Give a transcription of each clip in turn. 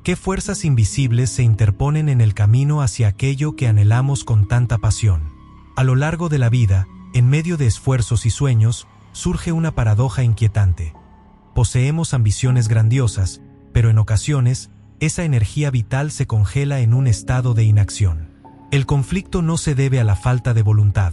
¿Qué fuerzas invisibles se interponen en el camino hacia aquello que anhelamos con tanta pasión? A lo largo de la vida, en medio de esfuerzos y sueños, surge una paradoja inquietante. Poseemos ambiciones grandiosas, pero en ocasiones, esa energía vital se congela en un estado de inacción. El conflicto no se debe a la falta de voluntad,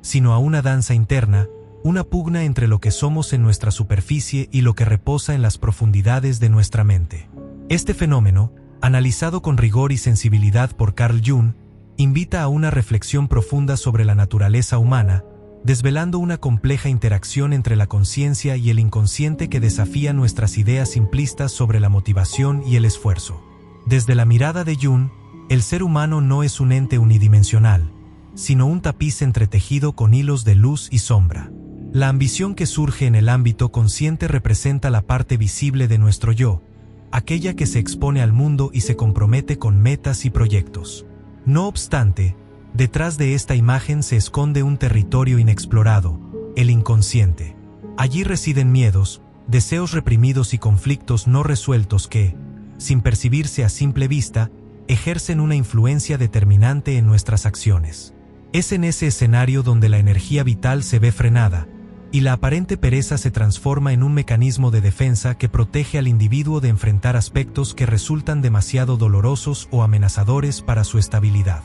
sino a una danza interna, una pugna entre lo que somos en nuestra superficie y lo que reposa en las profundidades de nuestra mente. Este fenómeno, analizado con rigor y sensibilidad por Carl Jung, invita a una reflexión profunda sobre la naturaleza humana, desvelando una compleja interacción entre la conciencia y el inconsciente que desafía nuestras ideas simplistas sobre la motivación y el esfuerzo. Desde la mirada de Jung, el ser humano no es un ente unidimensional, sino un tapiz entretejido con hilos de luz y sombra. La ambición que surge en el ámbito consciente representa la parte visible de nuestro yo, aquella que se expone al mundo y se compromete con metas y proyectos. No obstante, detrás de esta imagen se esconde un territorio inexplorado, el inconsciente. Allí residen miedos, deseos reprimidos y conflictos no resueltos que, sin percibirse a simple vista, ejercen una influencia determinante en nuestras acciones. Es en ese escenario donde la energía vital se ve frenada, y la aparente pereza se transforma en un mecanismo de defensa que protege al individuo de enfrentar aspectos que resultan demasiado dolorosos o amenazadores para su estabilidad.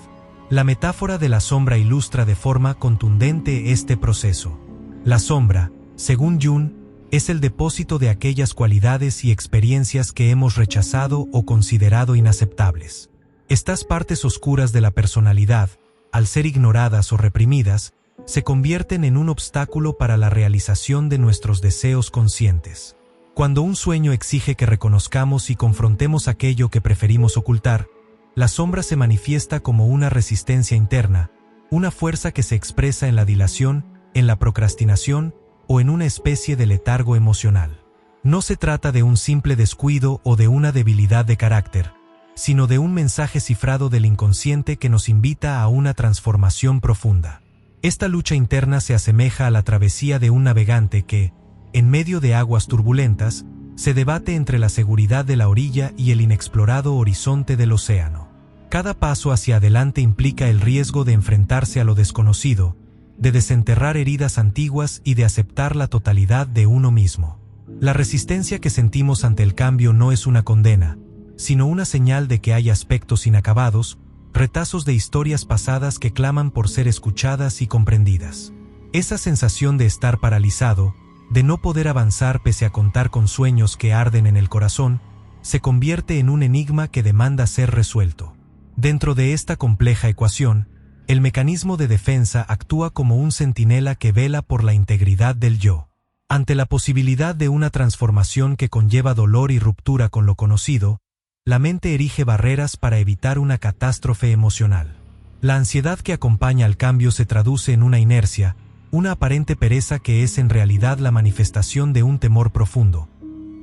La metáfora de la sombra ilustra de forma contundente este proceso. La sombra, según Jung, es el depósito de aquellas cualidades y experiencias que hemos rechazado o considerado inaceptables. Estas partes oscuras de la personalidad, al ser ignoradas o reprimidas, se convierten en un obstáculo para la realización de nuestros deseos conscientes. Cuando un sueño exige que reconozcamos y confrontemos aquello que preferimos ocultar, la sombra se manifiesta como una resistencia interna, una fuerza que se expresa en la dilación, en la procrastinación o en una especie de letargo emocional. No se trata de un simple descuido o de una debilidad de carácter, sino de un mensaje cifrado del inconsciente que nos invita a una transformación profunda. Esta lucha interna se asemeja a la travesía de un navegante que, en medio de aguas turbulentas, se debate entre la seguridad de la orilla y el inexplorado horizonte del océano. Cada paso hacia adelante implica el riesgo de enfrentarse a lo desconocido, de desenterrar heridas antiguas y de aceptar la totalidad de uno mismo. La resistencia que sentimos ante el cambio no es una condena, sino una señal de que hay aspectos inacabados, retazos de historias pasadas que claman por ser escuchadas y comprendidas. Esa sensación de estar paralizado, de no poder avanzar pese a contar con sueños que arden en el corazón, se convierte en un enigma que demanda ser resuelto. Dentro de esta compleja ecuación, el mecanismo de defensa actúa como un centinela que vela por la integridad del yo. Ante la posibilidad de una transformación que conlleva dolor y ruptura con lo conocido, la mente erige barreras para evitar una catástrofe emocional. La ansiedad que acompaña al cambio se traduce en una inercia, una aparente pereza que es en realidad la manifestación de un temor profundo.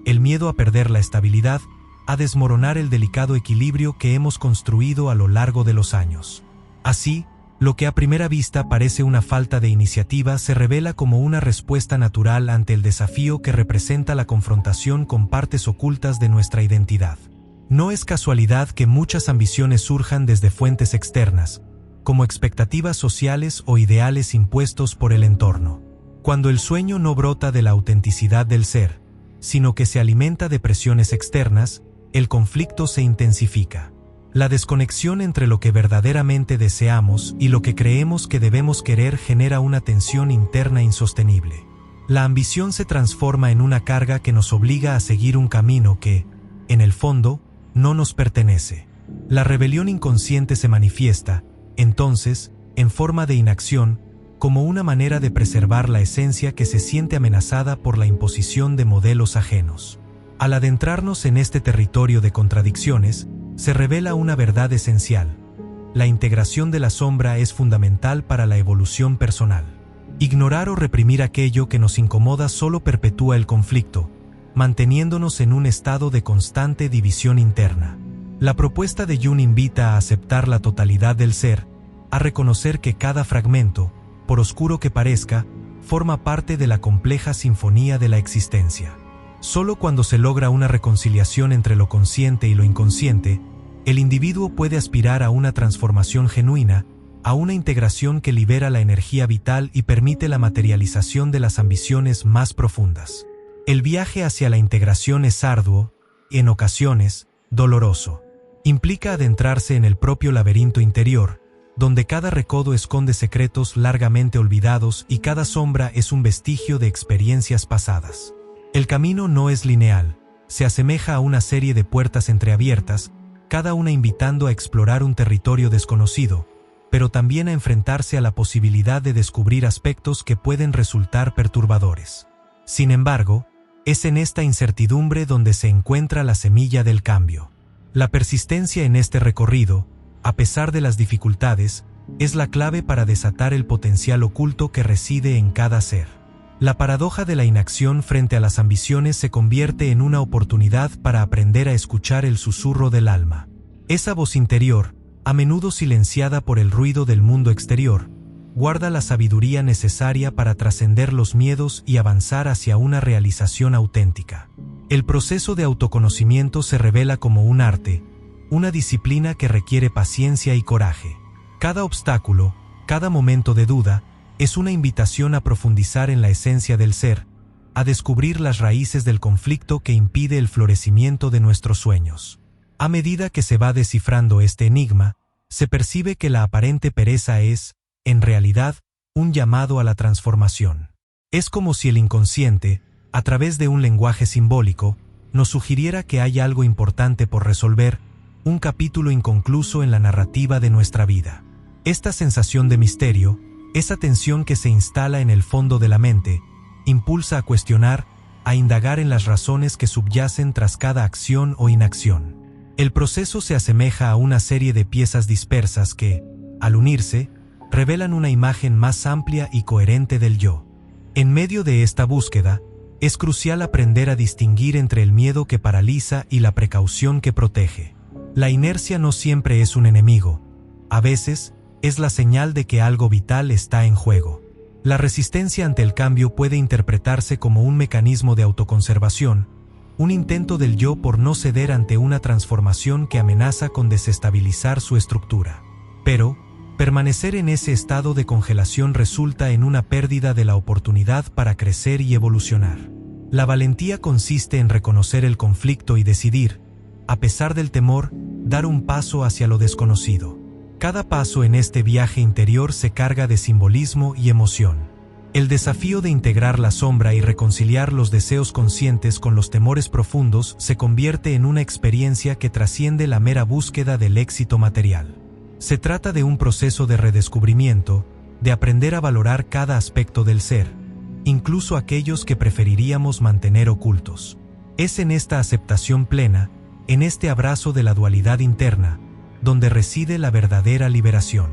El miedo a perder la estabilidad, a desmoronar el delicado equilibrio que hemos construido a lo largo de los años. Así, lo que a primera vista parece una falta de iniciativa se revela como una respuesta natural ante el desafío que representa la confrontación con partes ocultas de nuestra identidad. No es casualidad que muchas ambiciones surjan desde fuentes externas, como expectativas sociales o ideales impuestos por el entorno. Cuando el sueño no brota de la autenticidad del ser, sino que se alimenta de presiones externas, el conflicto se intensifica. La desconexión entre lo que verdaderamente deseamos y lo que creemos que debemos querer genera una tensión interna insostenible. La ambición se transforma en una carga que nos obliga a seguir un camino que, en el fondo, no nos pertenece. La rebelión inconsciente se manifiesta, entonces, en forma de inacción, como una manera de preservar la esencia que se siente amenazada por la imposición de modelos ajenos. Al adentrarnos en este territorio de contradicciones, se revela una verdad esencial. La integración de la sombra es fundamental para la evolución personal. Ignorar o reprimir aquello que nos incomoda solo perpetúa el conflicto, manteniéndonos en un estado de constante división interna. La propuesta de Jung invita a aceptar la totalidad del ser, a reconocer que cada fragmento, por oscuro que parezca, forma parte de la compleja sinfonía de la existencia. Solo cuando se logra una reconciliación entre lo consciente y lo inconsciente, el individuo puede aspirar a una transformación genuina, a una integración que libera la energía vital y permite la materialización de las ambiciones más profundas. El viaje hacia la integración es arduo y, en ocasiones, doloroso. Implica adentrarse en el propio laberinto interior, donde cada recodo esconde secretos largamente olvidados y cada sombra es un vestigio de experiencias pasadas. El camino no es lineal, se asemeja a una serie de puertas entreabiertas, cada una invitando a explorar un territorio desconocido, pero también a enfrentarse a la posibilidad de descubrir aspectos que pueden resultar perturbadores. Sin embargo, es en esta incertidumbre donde se encuentra la semilla del cambio. La persistencia en este recorrido, a pesar de las dificultades, es la clave para desatar el potencial oculto que reside en cada ser. La paradoja de la inacción frente a las ambiciones se convierte en una oportunidad para aprender a escuchar el susurro del alma. Esa voz interior, a menudo silenciada por el ruido del mundo exterior, guarda la sabiduría necesaria para trascender los miedos y avanzar hacia una realización auténtica. El proceso de autoconocimiento se revela como un arte, una disciplina que requiere paciencia y coraje. Cada obstáculo, cada momento de duda, es una invitación a profundizar en la esencia del ser, a descubrir las raíces del conflicto que impide el florecimiento de nuestros sueños. A medida que se va descifrando este enigma, se percibe que la aparente pereza es, en realidad, un llamado a la transformación. Es como si el inconsciente, a través de un lenguaje simbólico, nos sugiriera que hay algo importante por resolver, un capítulo inconcluso en la narrativa de nuestra vida. Esta sensación de misterio, esa tensión que se instala en el fondo de la mente, impulsa a cuestionar, a indagar en las razones que subyacen tras cada acción o inacción. El proceso se asemeja a una serie de piezas dispersas que, al unirse, revelan una imagen más amplia y coherente del yo. En medio de esta búsqueda, es crucial aprender a distinguir entre el miedo que paraliza y la precaución que protege. La inercia no siempre es un enemigo. A veces, es la señal de que algo vital está en juego. La resistencia ante el cambio puede interpretarse como un mecanismo de autoconservación, un intento del yo por no ceder ante una transformación que amenaza con desestabilizar su estructura. Pero, permanecer en ese estado de congelación resulta en una pérdida de la oportunidad para crecer y evolucionar. La valentía consiste en reconocer el conflicto y decidir, a pesar del temor, dar un paso hacia lo desconocido. Cada paso en este viaje interior se carga de simbolismo y emoción. El desafío de integrar la sombra y reconciliar los deseos conscientes con los temores profundos se convierte en una experiencia que trasciende la mera búsqueda del éxito material. Se trata de un proceso de redescubrimiento, de aprender a valorar cada aspecto del ser, incluso aquellos que preferiríamos mantener ocultos. Es en esta aceptación plena, en este abrazo de la dualidad interna, donde reside la verdadera liberación.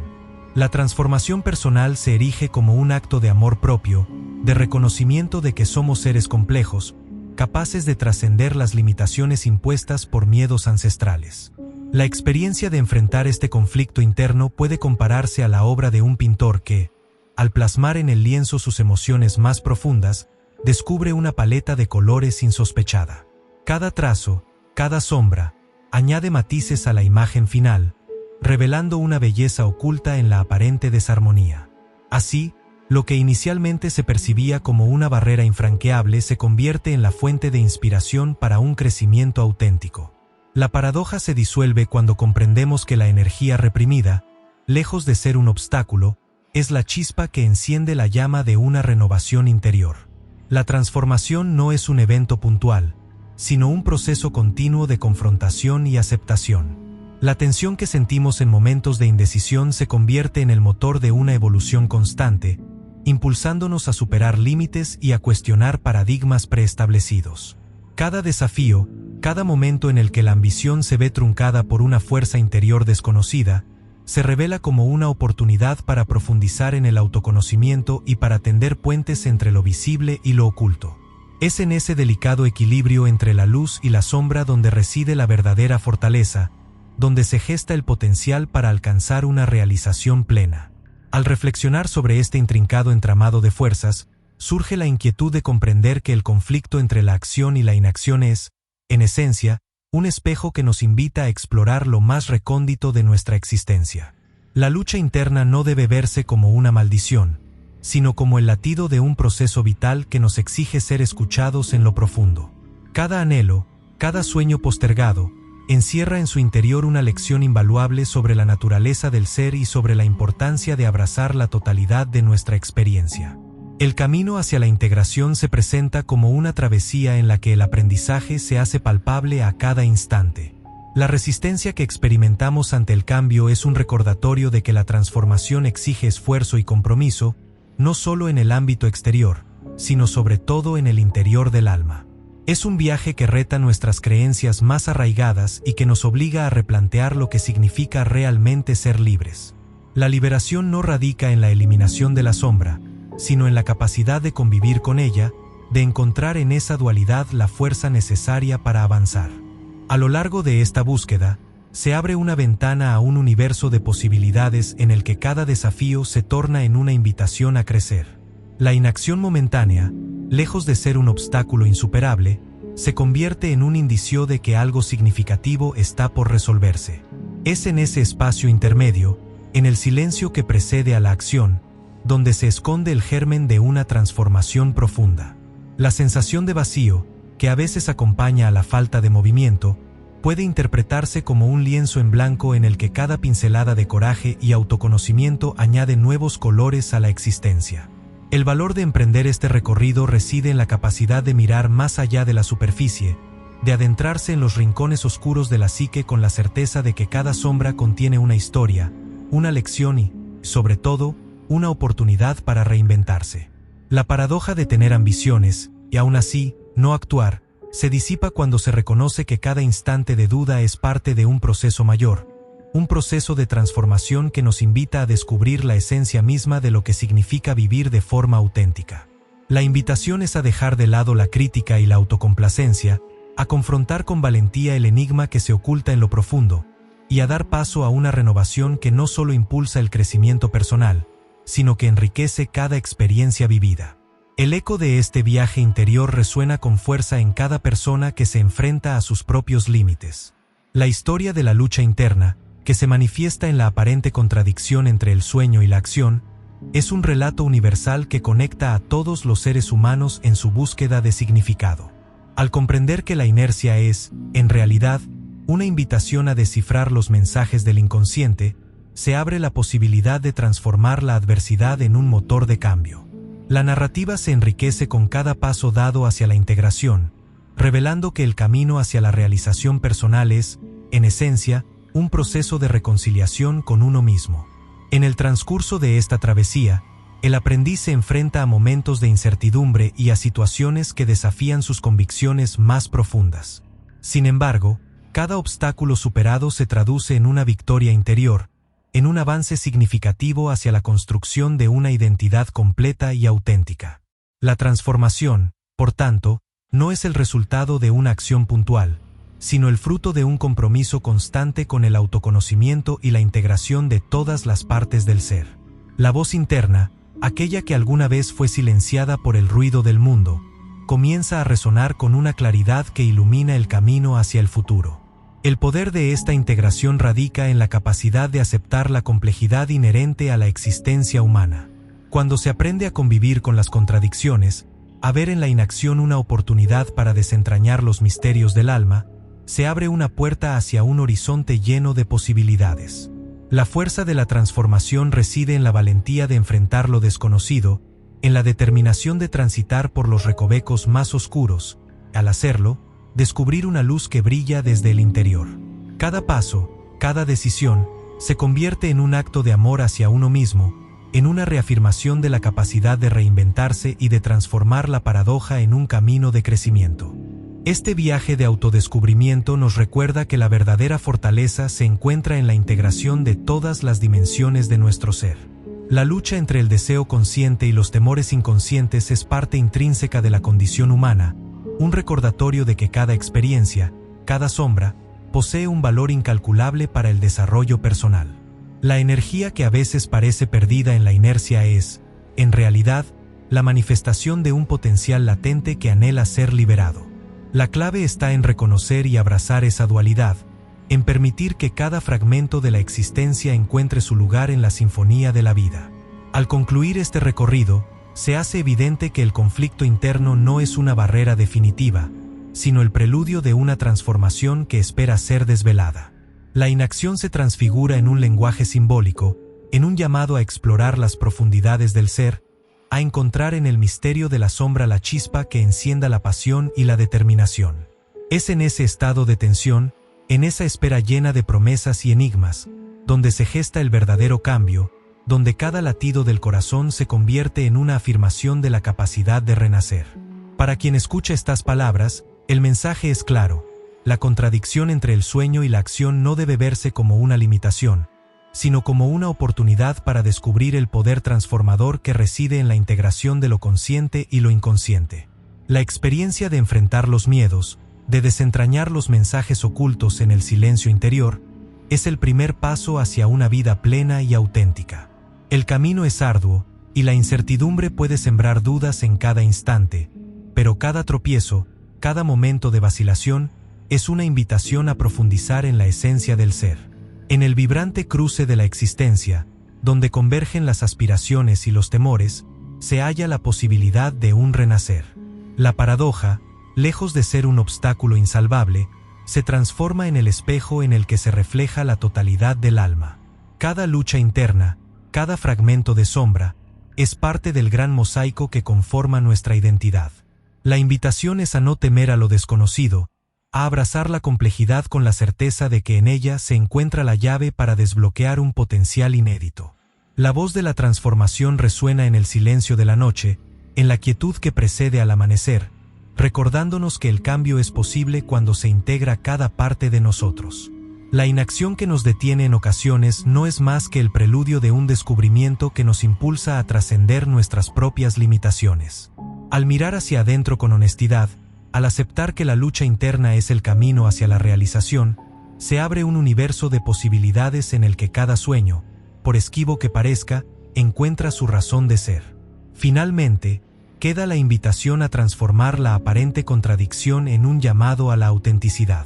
La transformación personal se erige como un acto de amor propio, de reconocimiento de que somos seres complejos, capaces de trascender las limitaciones impuestas por miedos ancestrales. La experiencia de enfrentar este conflicto interno puede compararse a la obra de un pintor que, al plasmar en el lienzo sus emociones más profundas, descubre una paleta de colores insospechada. Cada trazo, cada sombra, añade matices a la imagen final, revelando una belleza oculta en la aparente desarmonía. Así, lo que inicialmente se percibía como una barrera infranqueable se convierte en la fuente de inspiración para un crecimiento auténtico. La paradoja se disuelve cuando comprendemos que la energía reprimida, lejos de ser un obstáculo, es la chispa que enciende la llama de una renovación interior. La transformación no es un evento puntual, sino un proceso continuo de confrontación y aceptación. La tensión que sentimos en momentos de indecisión se convierte en el motor de una evolución constante, impulsándonos a superar límites y a cuestionar paradigmas preestablecidos. Cada desafío, cada momento en el que la ambición se ve truncada por una fuerza interior desconocida, se revela como una oportunidad para profundizar en el autoconocimiento y para tender puentes entre lo visible y lo oculto. Es en ese delicado equilibrio entre la luz y la sombra donde reside la verdadera fortaleza, donde se gesta el potencial para alcanzar una realización plena. Al reflexionar sobre este intrincado entramado de fuerzas, surge la inquietud de comprender que el conflicto entre la acción y la inacción es, en esencia, un espejo que nos invita a explorar lo más recóndito de nuestra existencia. La lucha interna no debe verse como una maldición, sino como el latido de un proceso vital que nos exige ser escuchados en lo profundo. Cada anhelo, cada sueño postergado, encierra en su interior una lección invaluable sobre la naturaleza del ser y sobre la importancia de abrazar la totalidad de nuestra experiencia. El camino hacia la integración se presenta como una travesía en la que el aprendizaje se hace palpable a cada instante. La resistencia que experimentamos ante el cambio es un recordatorio de que la transformación exige esfuerzo y compromiso, no solo en el ámbito exterior, sino sobre todo en el interior del alma. Es un viaje que reta nuestras creencias más arraigadas y que nos obliga a replantear lo que significa realmente ser libres. La liberación no radica en la eliminación de la sombra, sino en la capacidad de convivir con ella, de encontrar en esa dualidad la fuerza necesaria para avanzar. A lo largo de esta búsqueda, se abre una ventana a un universo de posibilidades en el que cada desafío se torna en una invitación a crecer. La inacción momentánea, lejos de ser un obstáculo insuperable, se convierte en un indicio de que algo significativo está por resolverse. Es en ese espacio intermedio, en el silencio que precede a la acción, donde se esconde el germen de una transformación profunda. La sensación de vacío, que a veces acompaña a la falta de movimiento, puede interpretarse como un lienzo en blanco en el que cada pincelada de coraje y autoconocimiento añade nuevos colores a la existencia. El valor de emprender este recorrido reside en la capacidad de mirar más allá de la superficie, de adentrarse en los rincones oscuros de la psique con la certeza de que cada sombra contiene una historia, una lección y, sobre todo, una oportunidad para reinventarse. La paradoja de tener ambiciones, y aún así, no actuar, se disipa cuando se reconoce que cada instante de duda es parte de un proceso mayor, un proceso de transformación que nos invita a descubrir la esencia misma de lo que significa vivir de forma auténtica. La invitación es a dejar de lado la crítica y la autocomplacencia, a confrontar con valentía el enigma que se oculta en lo profundo, y a dar paso a una renovación que no solo impulsa el crecimiento personal, sino que enriquece cada experiencia vivida. El eco de este viaje interior resuena con fuerza en cada persona que se enfrenta a sus propios límites. La historia de la lucha interna, que se manifiesta en la aparente contradicción entre el sueño y la acción, es un relato universal que conecta a todos los seres humanos en su búsqueda de significado. Al comprender que la inercia es, en realidad, una invitación a descifrar los mensajes del inconsciente, se abre la posibilidad de transformar la adversidad en un motor de cambio. La narrativa se enriquece con cada paso dado hacia la integración, revelando que el camino hacia la realización personal es, en esencia, un proceso de reconciliación con uno mismo. En el transcurso de esta travesía, el aprendiz se enfrenta a momentos de incertidumbre y a situaciones que desafían sus convicciones más profundas. Sin embargo, cada obstáculo superado se traduce en una victoria interior, en un avance significativo hacia la construcción de una identidad completa y auténtica. La transformación, por tanto, no es el resultado de una acción puntual, sino el fruto de un compromiso constante con el autoconocimiento y la integración de todas las partes del ser. La voz interna, aquella que alguna vez fue silenciada por el ruido del mundo, comienza a resonar con una claridad que ilumina el camino hacia el futuro. El poder de esta integración radica en la capacidad de aceptar la complejidad inherente a la existencia humana. Cuando se aprende a convivir con las contradicciones, a ver en la inacción una oportunidad para desentrañar los misterios del alma, se abre una puerta hacia un horizonte lleno de posibilidades. La fuerza de la transformación reside en la valentía de enfrentar lo desconocido, en la determinación de transitar por los recovecos más oscuros. Al hacerlo, descubrir una luz que brilla desde el interior. Cada paso, cada decisión, se convierte en un acto de amor hacia uno mismo, en una reafirmación de la capacidad de reinventarse y de transformar la paradoja en un camino de crecimiento. Este viaje de autodescubrimiento nos recuerda que la verdadera fortaleza se encuentra en la integración de todas las dimensiones de nuestro ser. La lucha entre el deseo consciente y los temores inconscientes es parte intrínseca de la condición humana, un recordatorio de que cada experiencia, cada sombra, posee un valor incalculable para el desarrollo personal. La energía que a veces parece perdida en la inercia es, en realidad, la manifestación de un potencial latente que anhela ser liberado. La clave está en reconocer y abrazar esa dualidad, en permitir que cada fragmento de la existencia encuentre su lugar en la sinfonía de la vida. Al concluir este recorrido, se hace evidente que el conflicto interno no es una barrera definitiva, sino el preludio de una transformación que espera ser desvelada. La inacción se transfigura en un lenguaje simbólico, en un llamado a explorar las profundidades del ser, a encontrar en el misterio de la sombra la chispa que encienda la pasión y la determinación. Es en ese estado de tensión, en esa espera llena de promesas y enigmas, donde se gesta el verdadero cambio, donde cada latido del corazón se convierte en una afirmación de la capacidad de renacer. Para quien escucha estas palabras, el mensaje es claro: la contradicción entre el sueño y la acción no debe verse como una limitación, sino como una oportunidad para descubrir el poder transformador que reside en la integración de lo consciente y lo inconsciente. La experiencia de enfrentar los miedos, de desentrañar los mensajes ocultos en el silencio interior, es el primer paso hacia una vida plena y auténtica. El camino es arduo, y la incertidumbre puede sembrar dudas en cada instante, pero cada tropiezo, cada momento de vacilación, es una invitación a profundizar en la esencia del ser. En el vibrante cruce de la existencia, donde convergen las aspiraciones y los temores, se halla la posibilidad de un renacer. La paradoja, lejos de ser un obstáculo insalvable, se transforma en el espejo en el que se refleja la totalidad del alma. Cada lucha interna, cada fragmento de sombra, es parte del gran mosaico que conforma nuestra identidad. La invitación es a no temer a lo desconocido, a abrazar la complejidad con la certeza de que en ella se encuentra la llave para desbloquear un potencial inédito. La voz de la transformación resuena en el silencio de la noche, en la quietud que precede al amanecer, recordándonos que el cambio es posible cuando se integra cada parte de nosotros. La inacción que nos detiene en ocasiones no es más que el preludio de un descubrimiento que nos impulsa a trascender nuestras propias limitaciones. Al mirar hacia adentro con honestidad, al aceptar que la lucha interna es el camino hacia la realización, se abre un universo de posibilidades en el que cada sueño, por esquivo que parezca, encuentra su razón de ser. Finalmente, queda la invitación a transformar la aparente contradicción en un llamado a la autenticidad.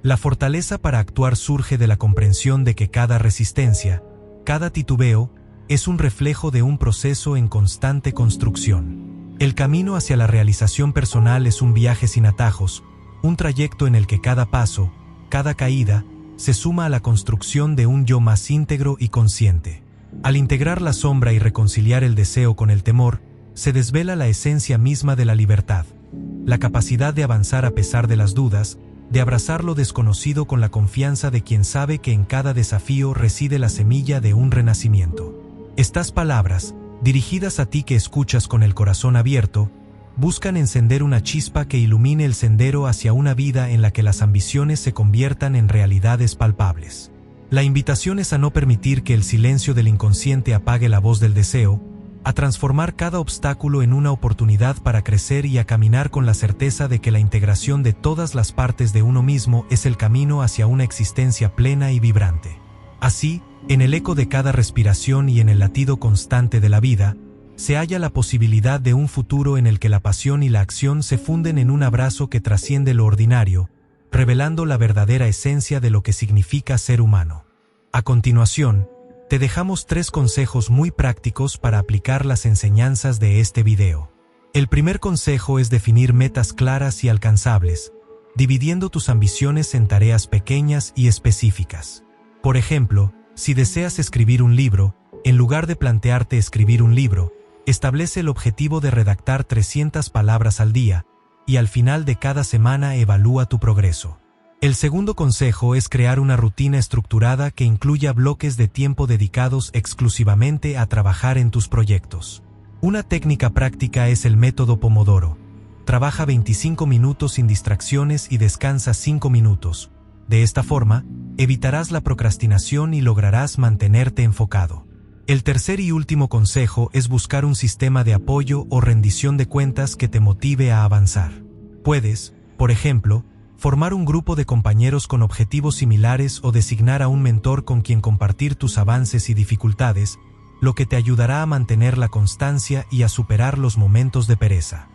La fortaleza para actuar surge de la comprensión de que cada resistencia, cada titubeo, es un reflejo de un proceso en constante construcción. El camino hacia la realización personal es un viaje sin atajos, un trayecto en el que cada paso, cada caída, se suma a la construcción de un yo más íntegro y consciente. Al integrar la sombra y reconciliar el deseo con el temor, se desvela la esencia misma de la libertad, la capacidad de avanzar a pesar de las dudas, de abrazar lo desconocido con la confianza de quien sabe que en cada desafío reside la semilla de un renacimiento. Estas palabras, dirigidas a ti que escuchas con el corazón abierto, buscan encender una chispa que ilumine el sendero hacia una vida en la que las ambiciones se conviertan en realidades palpables. La invitación es a no permitir que el silencio del inconsciente apague la voz del deseo, a transformar cada obstáculo en una oportunidad para crecer y a caminar con la certeza de que la integración de todas las partes de uno mismo es el camino hacia una existencia plena y vibrante. Así, en el eco de cada respiración y en el latido constante de la vida, se halla la posibilidad de un futuro en el que la pasión y la acción se funden en un abrazo que trasciende lo ordinario, revelando la verdadera esencia de lo que significa ser humano. A continuación, te dejamos 3 consejos muy prácticos para aplicar las enseñanzas de este video. El primer consejo es definir metas claras y alcanzables, dividiendo tus ambiciones en tareas pequeñas y específicas. Por ejemplo, si deseas escribir un libro, en lugar de plantearte escribir un libro, establece el objetivo de redactar 300 palabras al día, y al final de cada semana evalúa tu progreso. El segundo consejo es crear una rutina estructurada que incluya bloques de tiempo dedicados exclusivamente a trabajar en tus proyectos. Una técnica práctica es el método Pomodoro. Trabaja 25 minutos sin distracciones y descansa 5 minutos. De esta forma, evitarás la procrastinación y lograrás mantenerte enfocado. El tercer y último consejo es buscar un sistema de apoyo o rendición de cuentas que te motive a avanzar. Puedes, por ejemplo, formar un grupo de compañeros con objetivos similares o designar a un mentor con quien compartir tus avances y dificultades, lo que te ayudará a mantener la constancia y a superar los momentos de pereza.